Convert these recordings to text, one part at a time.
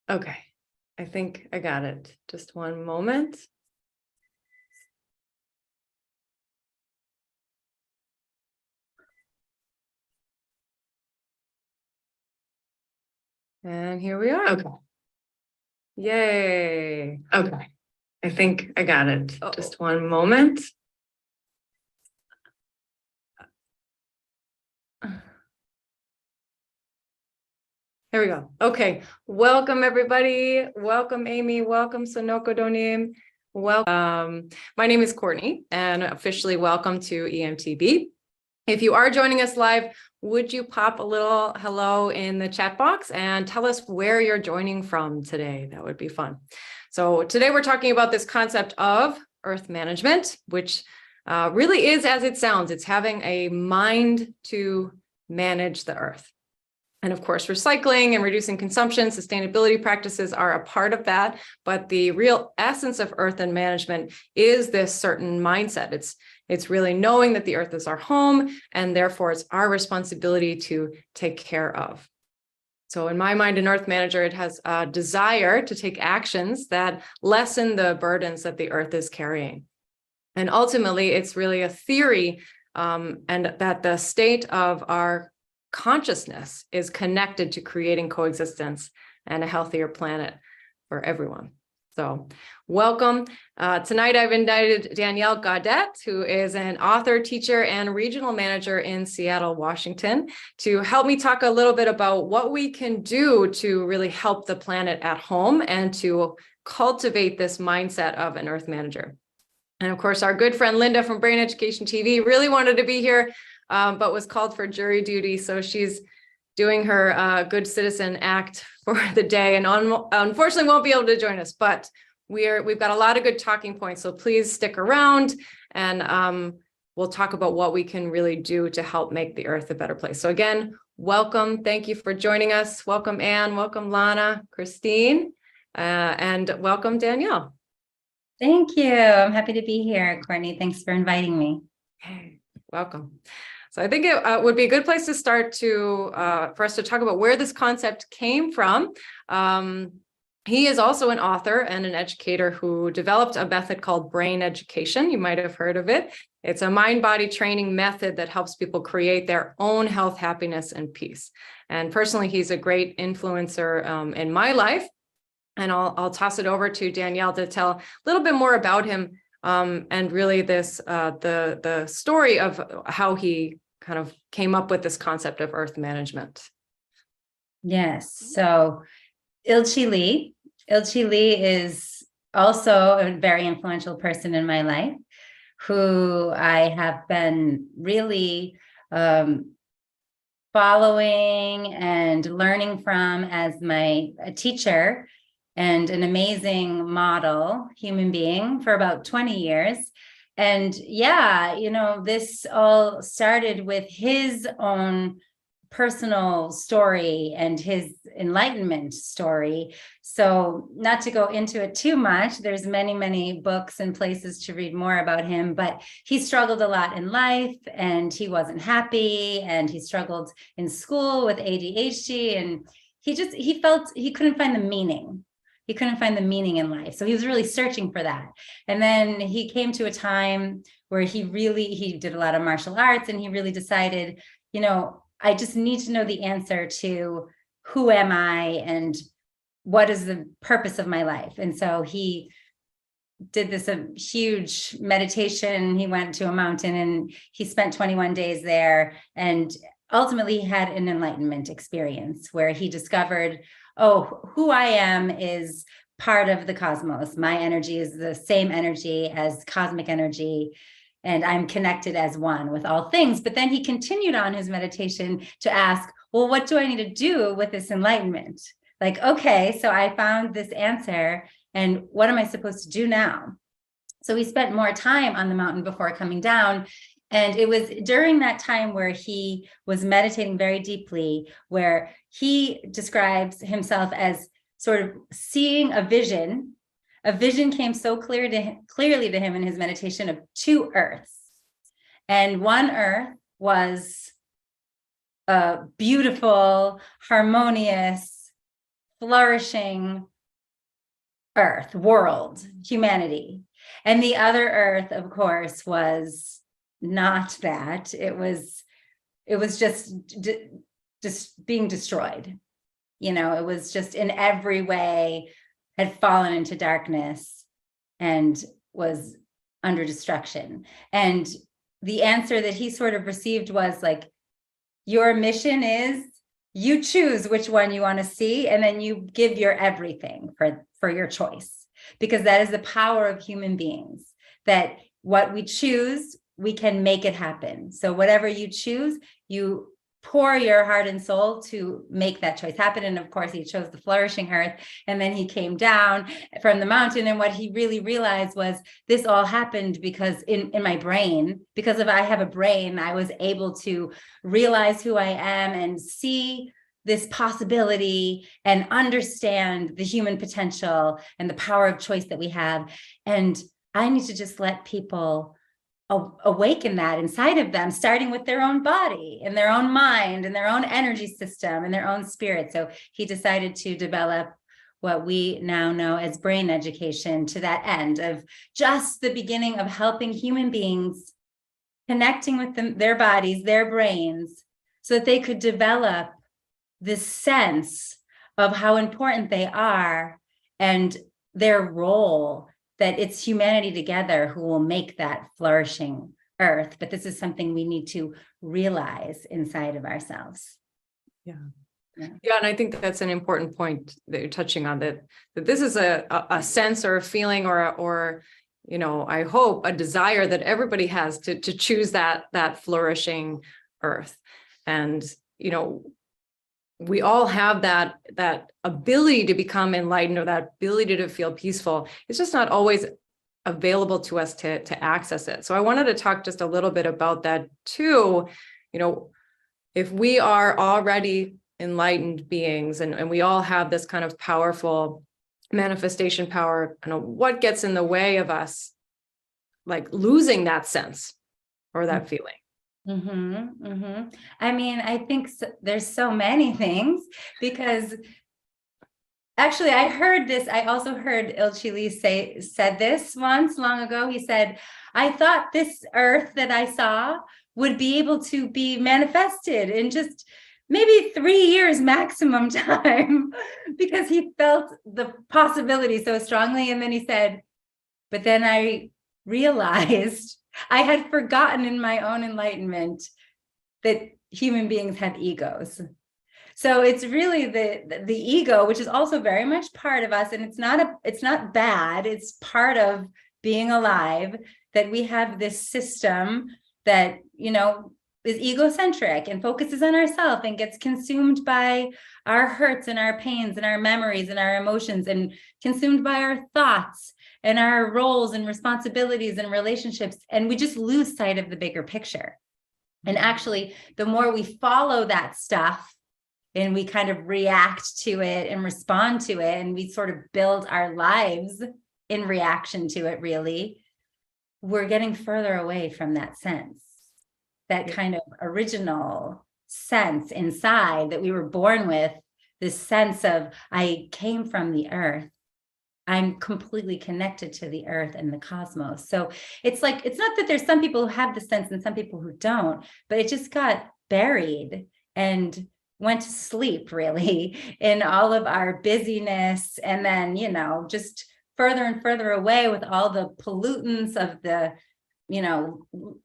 Okay, I think I got it. Just one moment. And here we are. Okay. Yay. Okay. I think I got it. Just one moment. There we go. Okay. Welcome, everybody. Welcome, Amy. Welcome, Sonoko Donim. Welcome. My name is Courtney, and officially welcome to EMTB. If you are joining us live, would you pop a little hello in the chat box and tell us where you're joining from today? That would be fun. So today we're talking about this concept of earth management, which really is as it sounds. It's having a mind to manage the earth. And of course, recycling and reducing consumption, sustainability practices are a part of that. But the real essence of earth and management is this certain mindset. It's really knowing that the earth is our home, and therefore it's our responsibility to take care of. So in my mind, an earth manager, it has a desire to take actions that lessen the burdens that the earth is carrying. And ultimately, it's really a theory and that the state of our consciousness is connected to creating coexistence and a healthier planet for everyone. So welcome. Tonight, I've invited Danielle Gaudet, who is an author, teacher, and regional manager in Seattle, Washington, to help me talk a little bit about what we can do to really help the planet at home and to cultivate this mindset of an earth manager. And of course, our good friend Linda from Brain Education TV really wanted to be here, but was called for jury duty. So she's doing her good citizen act for the day and unfortunately won't be able to join us, but we've got a lot of good talking points. So please stick around and we'll talk about what we can really do to help make the earth a better place. So again, welcome. Thank you for joining us. Welcome, Anne. Welcome, Lana, Christine, and welcome, Danielle. Thank you. I'm happy to be here, Courtney. Thanks for inviting me. Hey, welcome. So I think it would be a good place to start for us to talk about where this concept came from. He is also an author and an educator who developed a method called brain education. You might have heard of it. It's a mind-body training method that helps people create their own health, happiness, and peace. And personally, he's a great influencer in my life. And I'll toss it over to Danielle to tell a little bit more about him and really this the story of how he kind of came up with this concept of earth management. Yes. So Ilchi Lee. Ilchi Lee is also a very influential person in my life who I have been really following and learning from as a teacher and an amazing model human being for about 20 years. And yeah, this all started with his own personal story and his enlightenment story. So not to go into it too much, there's many, many books and places to read more about him, but he struggled a lot in life and he wasn't happy and he struggled in school with ADHD and he felt he couldn't find the meaning. He couldn't find the meaning in life. So he was really searching for that. And then he came to a time where he did a lot of martial arts and he really decided, I just need to know the answer to who am I and what is the purpose of my life. And so he did this huge meditation. He went to a mountain and he spent 21 days there. And ultimately he had an enlightenment experience where he discovered, who I am is part of the cosmos. My energy is the same energy as cosmic energy, and I'm connected as one with all things. But then he continued on his meditation to ask, well, what do I need to do with this enlightenment? Like, okay, so I found this answer, and what am I supposed to do now? So he spent more time on the mountain before coming down. And it was during that time where he was meditating very deeply, where he describes himself as sort of seeing a vision. A vision came so clearly to him in his meditation of two earths. And one earth was a beautiful, harmonious, flourishing earth, world, humanity. And the other earth, of course, was not that. It was just being destroyed. It was just in every way had fallen into darkness and was under destruction. And the answer that he sort of received was like, your mission is you choose which one you want to see, and then you give your everything for your choice, because that is the power of human beings, that what we choose, we can make it happen. So whatever you choose, you pour your heart and soul to make that choice happen. And of course, he chose the flourishing earth. And then he came down from the mountain. And what he really realized was this all happened because in my brain, because if I have a brain, I was able to realize who I am and see this possibility and understand the human potential and the power of choice that we have. And I need to just let people awaken that inside of them, starting with their own body and their own mind and their own energy system and their own spirit. So he decided to develop what we now know as brain education, to that end of just the beginning of helping human beings connecting with their bodies, their brains, so that they could develop this sense of how important they are and their role, that it's humanity together who will make that flourishing earth. But this is something we need to realize inside of ourselves. Yeah. And I think that's an important point that you're touching on, that this is a sense or a feeling or I hope a desire that everybody has to choose that flourishing earth. And we all have that ability to become enlightened, or that ability to feel peaceful. It's just not always available to us to access it. So I wanted to talk just a little bit about that too. If we are already enlightened beings and we all have this kind of powerful manifestation power, what gets in the way of us like losing that sense or that feeling? I mean, I think there's so many things, because actually I heard this. I also heard Ilchi Lee said this once long ago. He said, I thought this earth that I saw would be able to be manifested in just maybe 3 years maximum time, because he felt the possibility so strongly. And then he said, but then I realized I had forgotten in my own enlightenment that human beings have egos. So it's really the ego, which is also very much part of us. And it's not bad. It's part of being alive, that we have this system that, is egocentric and focuses on ourselves and gets consumed by our hurts and our pains and our memories and our emotions, and consumed by our thoughts and our roles and responsibilities and relationships. And we just lose sight of the bigger picture. And actually, the more we follow that stuff and we kind of react to it and respond to it, and we sort of build our lives in reaction to it, really, we're getting further away from that sense, that kind of original sense inside that we were born with, this sense of, I came from the earth. I'm completely connected to the earth and the cosmos. So it's like, it's not that there's some people who have the sense and some people who don't, but it just got buried and went to sleep, really, in all of our busyness. And then, just further and further away with all the pollutants of the,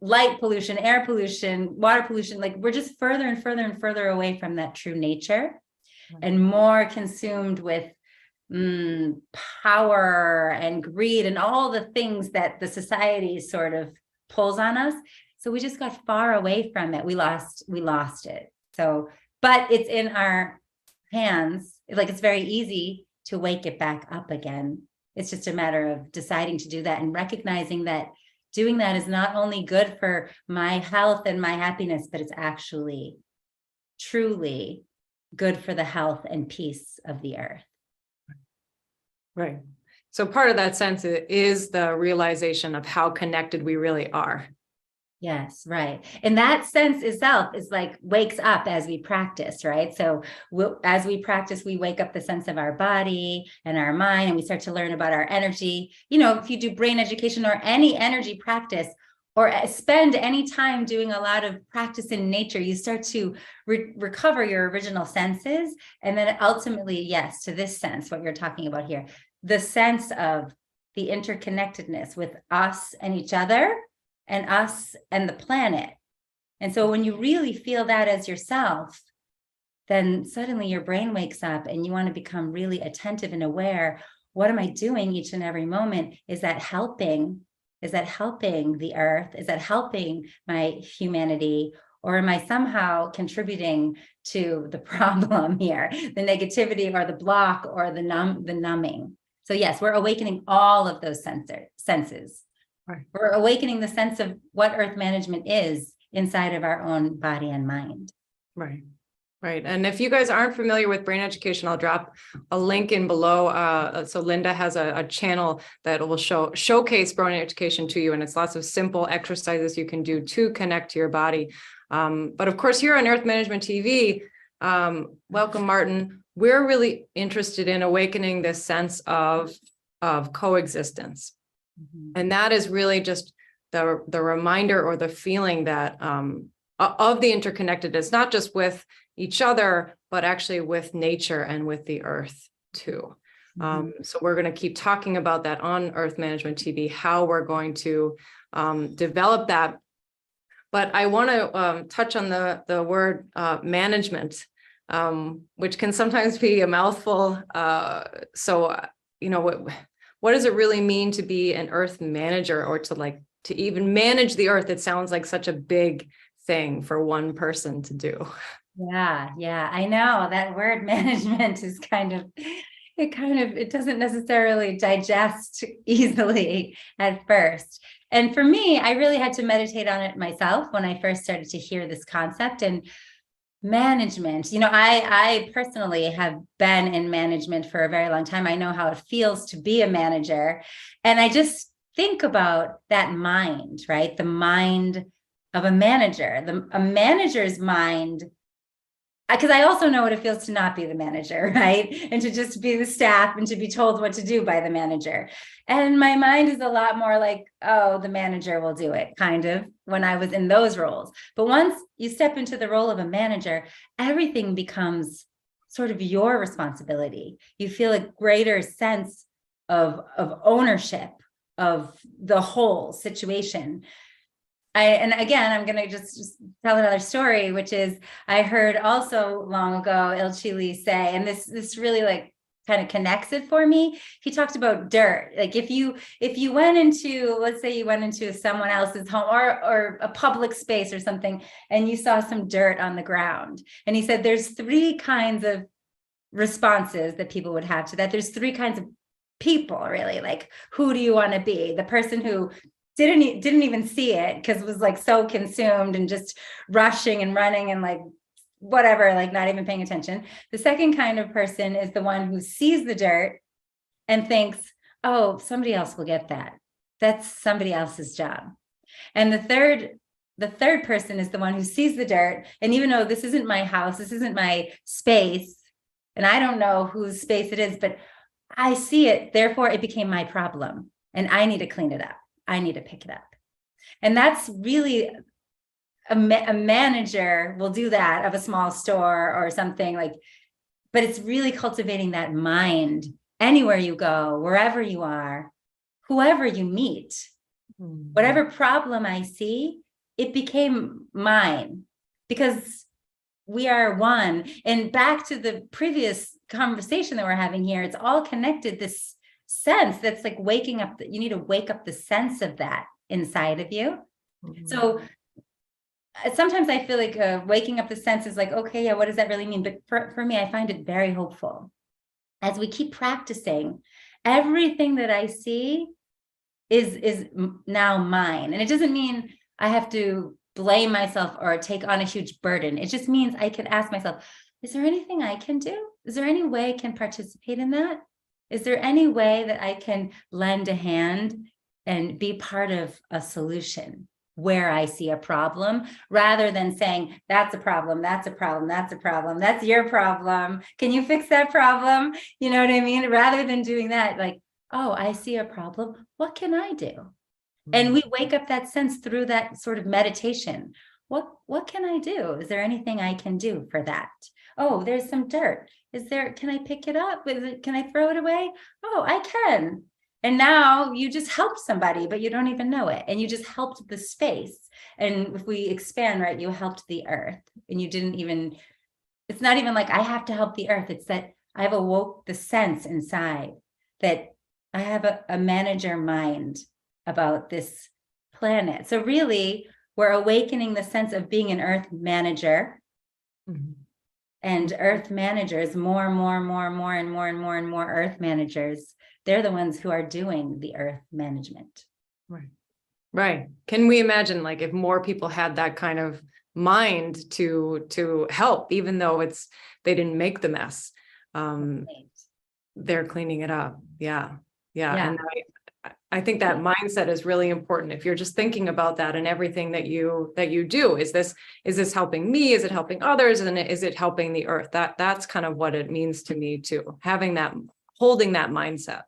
light pollution, air pollution, water pollution. Like, we're just further and further and further away from that true nature, and more consumed with power and greed and all the things that the society sort of pulls on us. So we just got far away from it. We lost it. So, but it's in our hands. Like, it's very easy to wake it back up again. It's just a matter of deciding to do that and recognizing that doing that is not only good for my health and my happiness, but it's actually truly good for the health and peace of the earth. Right. So part of that sense is the realization of how connected we really are. Yes, right. And that sense itself is like wakes up as we practice, right? So as we practice, we wake up the sense of our body and our mind, and we start to learn about our energy. If you do brain education or any energy practice, or spend any time doing a lot of practice in nature, you start to recover your original senses. And then ultimately, yes, to this sense, what you're talking about here, the sense of the interconnectedness with us and each other, and us and the planet. And so when you really feel that as yourself, then suddenly your brain wakes up and you want to become really attentive and aware. What am I doing each and every moment? Is that helping? Is that helping the earth? Is that helping my humanity? Or am I somehow contributing to the problem here, the negativity or the block or the numbing? So yes, we're awakening all of those senses. Right. We're awakening the sense of what earth management is inside of our own body and mind. Right. Right. And if you guys aren't familiar with brain education, I'll drop a link in below. So Linda has a channel that will showcase brain education to you. And it's lots of simple exercises you can do to connect to your body. But of course, here on Earth Management TV, welcome, Martin. We're really interested in awakening this sense of coexistence. Mm-hmm. And that is really just the reminder or the feeling that of the interconnectedness, not just with each other, but actually with nature and with the earth too. Mm-hmm. So we're going to keep talking about that on Earth Management TV, how we're going to develop that. But I want to touch on the word management, which can sometimes be a mouthful. What does it really mean to be an earth manager, or to even manage the earth? It sounds like such a big thing for one person to do. Yeah, I know that word management is it doesn't necessarily digest easily at first. And for me, I really had to meditate on it myself when I first started to hear this concept. And management, I personally have been in management for a very long time. I know how it feels to be a manager. And I just think about that mind, right? The mind of a manager, a manager's mind, because I also know what it feels to not be the manager, right? And to just be the staff and to be told what to do by the manager. And my mind is a lot more like, oh, the manager will do it, kind of, when I was in those roles. But once you step into the role of a manager, everything becomes sort of your responsibility. You feel a greater sense of ownership of the whole situation. And again, I'm going to just tell another story, which is I heard also long ago Ilchi Lee say, and this really kind of connects it for me. He talked about dirt. Like if you went into, let's say you went into someone else's home or a public space or something, and you saw some dirt on the ground. And he said there's three kinds of responses that people would have to that. There's three kinds of people, really. Like, who do you want to be? The person who didn't even see it because it was so consumed and just rushing and running and whatever, not even paying attention. The second kind of person is the one who sees the dirt and thinks, oh, somebody else will get that. That's somebody else's job. And the third person is the one who sees the dirt. And even though this isn't my house, this isn't my space, and I don't know whose space it is, but I see it, therefore it became my problem. And I need to clean it up. I need to pick it up. And that's really a manager will do that of a small store or something but it's really cultivating that mind anywhere you go, wherever you are, whoever you meet, whatever problem I see, it became mine because we are one. And back to the previous conversation that we're having here, it's all connected. This sense that's waking up, you need to wake up the sense of that inside of you. Mm-hmm. So sometimes I feel waking up the sense is okay, yeah, what does that really mean? But for me, I find it very hopeful. As we keep practicing, everything that I see is now mine. And it doesn't mean I have to blame myself or take on a huge burden. It just means I can ask myself, is there anything I can do? Is there any way I can participate in that? Is there any way that I can lend a hand and be part of a solution? where I see a problem, rather than saying, that's a problem, that's a problem, that's a problem, that's your problem. Can you fix that problem? You know what I mean? Rather than doing that, like, oh, I see a problem. What can I do? And we wake up that sense through that sort of meditation. What can I do? Is there anything I can do for that? Oh, there's some dirt. Can I pick it up? Can I throw it away? Oh, I can. And now you just helped somebody, but you don't even know it. And you just helped the space. And if we expand, right, you helped the earth. And you didn't even, it's not even like I have to help the earth. It's that I've awoke the sense inside that I have a manager mind about this planet. So really, we're awakening the sense of being an earth manager. Mm-hmm. And earth managers, more earth managers, they're the ones who are doing the earth management. Right. Right. Can we imagine, like, if more people had that kind of mind to help, even though they didn't make the mess, they're cleaning it up. Yeah. And I think that mindset is really important. If you're just thinking about that in everything that you do, is this helping me? Is it helping others? And is it helping the earth? That's kind of what it means to me too, holding that mindset.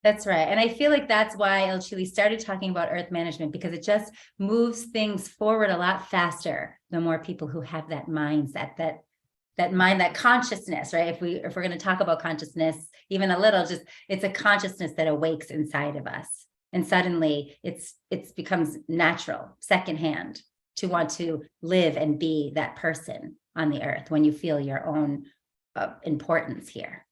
That's right. And I feel like that's why Ilchi Lee started talking about earth management, because it just moves things forward a lot faster. The more people who have that mindset, that mind, that consciousness, right? If we're going to talk about consciousness, even a little, just it's a consciousness that awakes inside of us. And suddenly it becomes natural, secondhand, to want to live and be that person on the earth when you feel your own importance here.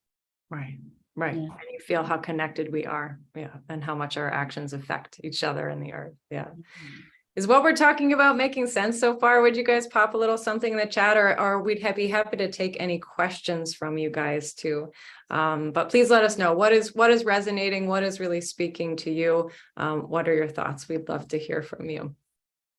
Right. Yeah. And you feel how connected we are. Yeah. And how much our actions affect each other in the earth. Yeah. Mm-hmm. Is what we're talking about making sense so far? Would you guys pop a little something in the chat, or we'd be happy to take any questions from you guys too. But please let us know what is resonating, what is really speaking to you. What are your thoughts? We'd love to hear from you.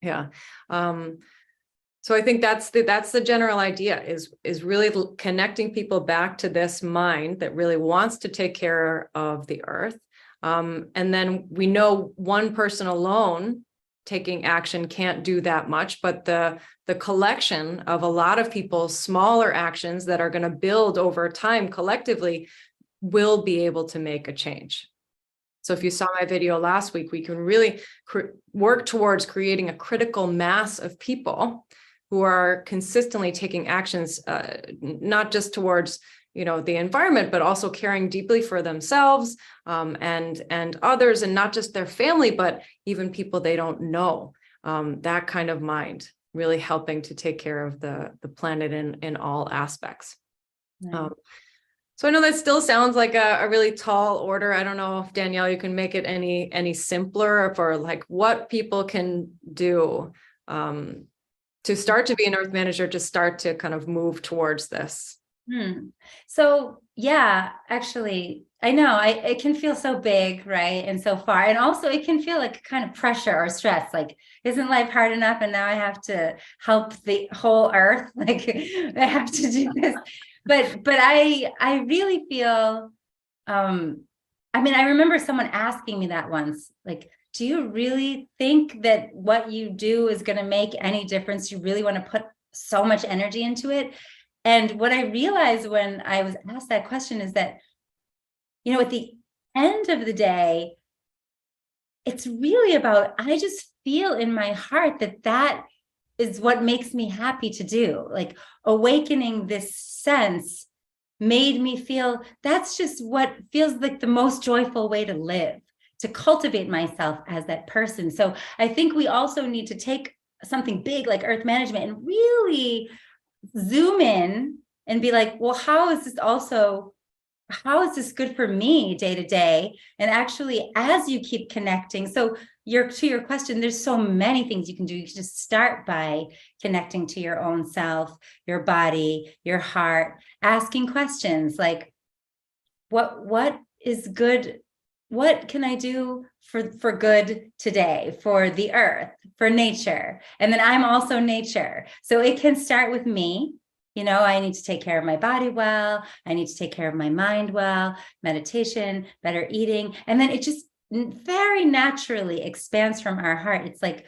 Yeah. So I think that's the general idea is really connecting people back to this mind that really wants to take care of the earth. And then we know one person alone taking action can't do that much, but the collection of a lot of people's smaller actions that are going to build over time collectively will be able to make a change. So if you saw my video last week, we can really work towards creating a critical mass of people who are consistently taking actions, not just towards the environment, but also caring deeply for themselves and others, and not just their family, but even people they don't know. That kind of mind really helping to take care of the planet in all aspects. Right. So I know that still sounds like a really tall order. I don't know if Danielle, you can make it any simpler for like what people can do to start to be an earth manager, to start to kind of move towards this. So yeah, actually, I know it can feel so big, right? And so far, and also it can feel like kind of pressure or stress, like, isn't life hard enough? And now I have to help the whole earth. Like I have to do this. But I really feel, I remember someone asking me that once, like, do you really think that what you do is going to make any difference? You really want to put so much energy into it? And what I realized when I was asked that question is that, at the end of the day, it's really about, I just feel in my heart that is what makes me happy to do. Like awakening this sense made me feel that's just what feels like the most joyful way to live, to cultivate myself as that person. So I think we also need to take something big like earth management and really zoom in and be like, well, how is this good for me day to day? And actually, as you keep connecting, so to your question, there's so many things you can do. You can just start by connecting to your own self, your body, your heart, asking questions like, what is good? What can I do for good today, for the earth, for nature? And then I'm also nature. So it can start with me. I need to take care of my body well. I need to take care of my mind well, meditation, better eating. And then it just very naturally expands from our heart. It's like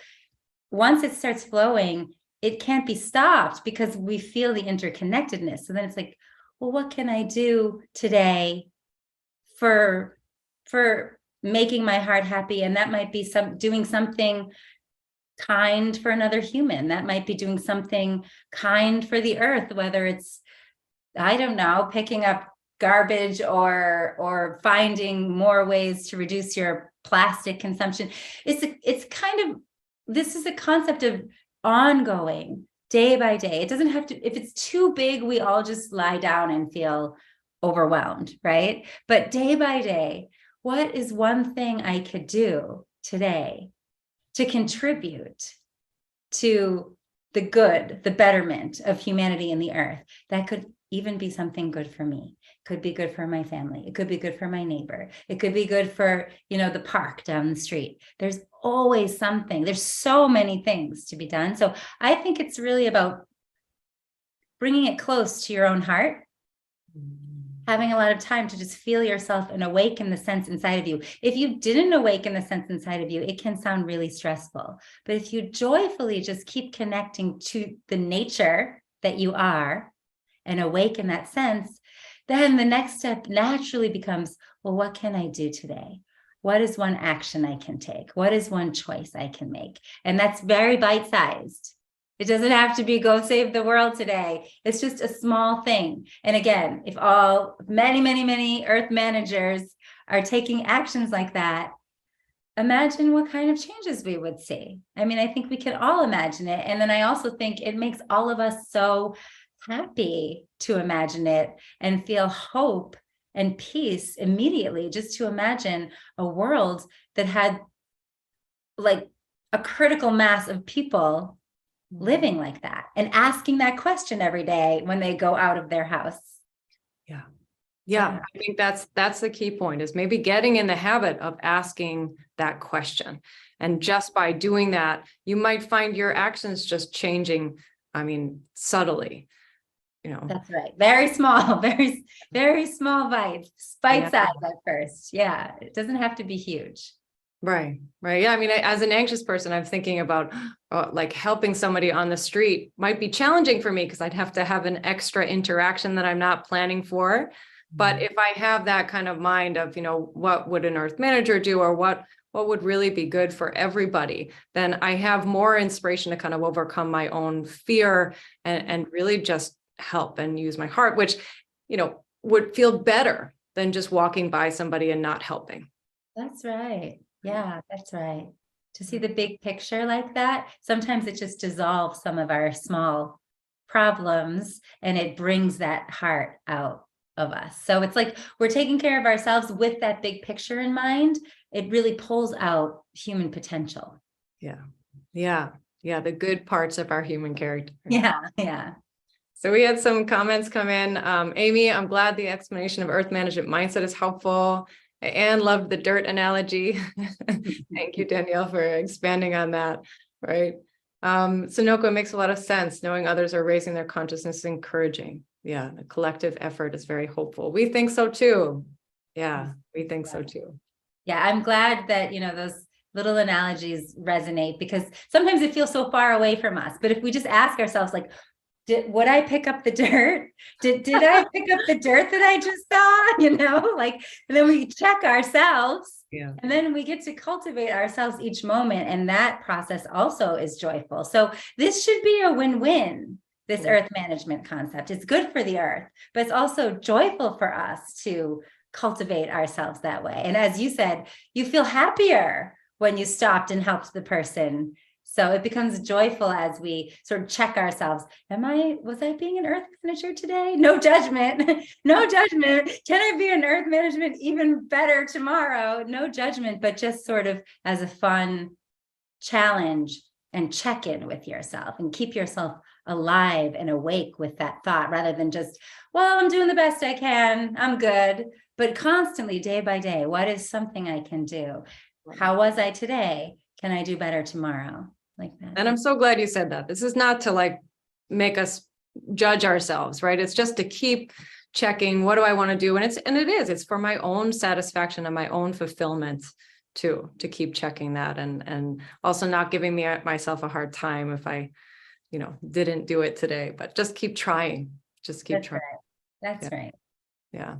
once it starts flowing, it can't be stopped because we feel the interconnectedness. So then it's like, well, what can I do today for making my heart happy? And that might be doing something kind for another human. That might be doing something kind for the earth, whether it's, I don't know, picking up garbage or finding more ways to reduce your plastic consumption. It's kind of, this is a concept of ongoing, day by day. It doesn't have to, if it's too big, we all just lie down and feel overwhelmed, right? But day by day, what is one thing I could do today to contribute to the good, the betterment of humanity and the earth? That could even be something good for me. It could be good for my family. It could be good for my neighbor. It could be good for, the park down the street. There's always something. There's so many things to be done. So I think it's really about bringing it close to your own heart, having a lot of time to just feel yourself and awaken the sense inside of you. If you didn't awaken the sense inside of you, it can sound really stressful. But if you joyfully just keep connecting to the nature that you are and awaken that sense, then the next step naturally becomes, well, what can I do today? What is one action I can take? What is one choice I can make? And that's very bite-sized. It doesn't have to be go save the world today. It's just a small thing. And again, if many earth managers are taking actions like that, imagine what kind of changes we would see. I mean, I think we can all imagine it. And then I also think it makes all of us so happy to imagine it and feel hope and peace immediately, just to imagine a world that had like a critical mass of people living like that and asking that question every day when they go out of their house. Yeah. I think that's the key point, is maybe getting in the habit of asking that question. And just by doing that, you might find your actions just changing, subtly. That's right. Very small, very small bite size at first. Yeah. It doesn't have to be huge. Right. Yeah. As an anxious person, I'm thinking about like helping somebody on the street might be challenging for me because I'd have to have an extra interaction that I'm not planning for. But if I have that kind of mind of, what would an earth manager do, or what would really be good for everybody, then I have more inspiration to kind of overcome my own fear and really just help and use my heart, which, would feel better than just walking by somebody and not helping. That's right. Yeah, that's right. To see the big picture like that, sometimes it just dissolves some of our small problems and it brings that heart out of us. So it's like we're taking care of ourselves with that big picture in mind. It really pulls out human potential. Yeah. The good parts of our human character. Yeah. So we had some comments come in. Amy, I'm glad the explanation of earth management mindset is helpful. And loved the dirt analogy. Thank you, Danielle, for expanding on that. Right. Sonoko, makes a lot of sense. Knowing others are raising their consciousness is encouraging. Yeah. The collective effort is very hopeful. We think so too. Yeah, we think so too. Yeah. I'm glad that, those little analogies resonate, because sometimes it feels so far away from us. But if we just ask ourselves, like, would I pick up the dirt? Did I pick up the dirt that I just saw? And then we check ourselves, and then we get to cultivate ourselves each moment. And that process also is joyful. So this should be a win-win, this earth management concept. It's good for the earth, but it's also joyful for us to cultivate ourselves that way. And as you said, you feel happier when you stopped and helped the person. So it becomes joyful as we sort of check ourselves. Was I being an earth manager today? No judgment. No judgment. Can I be an earth management even better tomorrow? No judgment, but just sort of as a fun challenge, and check in with yourself and keep yourself alive and awake with that thought, rather than just, well, I'm doing the best I can, I'm good. But constantly, day by day, what is something I can do? How was I today? Can I do better tomorrow? Like that. And I'm so glad you said that. This is not to make us judge ourselves, right? It's just to keep checking, what do I want to do? And it's for my own satisfaction and my own fulfillment. too, to keep checking that, and also not giving myself a hard time if I, didn't do it today, but just keep trying. Just keep trying. Right. That's right. Yeah.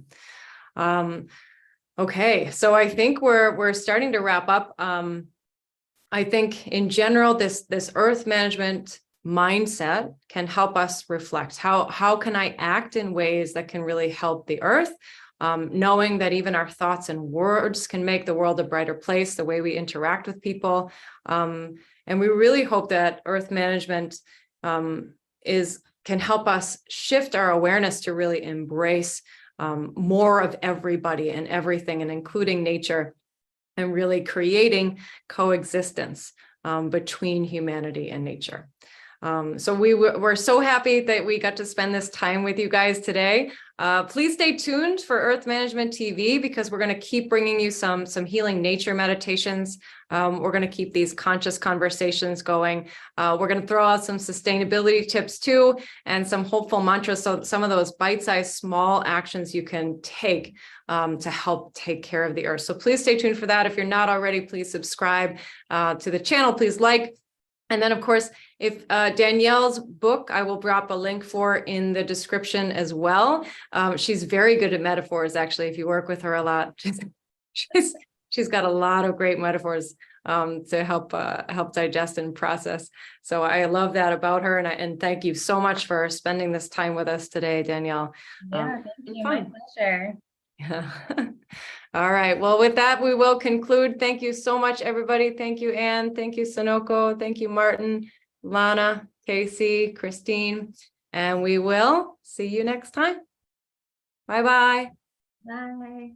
Okay. So I think we're starting to wrap up. I think in general, this earth management mindset can help us reflect how can I act in ways that can really help the earth, knowing that even our thoughts and words can make the world a brighter place, the way we interact with people. And we really hope that earth management can help us shift our awareness to really embrace more of everybody and everything, and including nature, and really creating coexistence between humanity and nature. So we're so happy that we got to spend this time with you guys today. Please stay tuned for Earth Management TV, because we're going to keep bringing you some healing nature meditations. We're going to keep these conscious conversations going. We're going to throw out some sustainability tips too, and some hopeful mantras. So some of those bite-sized small actions you can take to help take care of the earth. So please stay tuned for that. If you're not already, please subscribe to the channel. Please like. And then, of course, if Danielle's book, I will drop a link for in the description as well. She's very good at metaphors, actually, if you work with her a lot. She's got a lot of great metaphors to help digest and process. So I love that about her. And thank you so much for spending this time with us today, Danielle. Yeah, thank you. My pleasure. Yeah. All right. Well, with that, we will conclude. Thank you so much, everybody. Thank you, Anne. Thank you, Sonoko. Thank you, Martin, Lana, Casey, Christine. And we will see you next time. Bye-bye. Bye.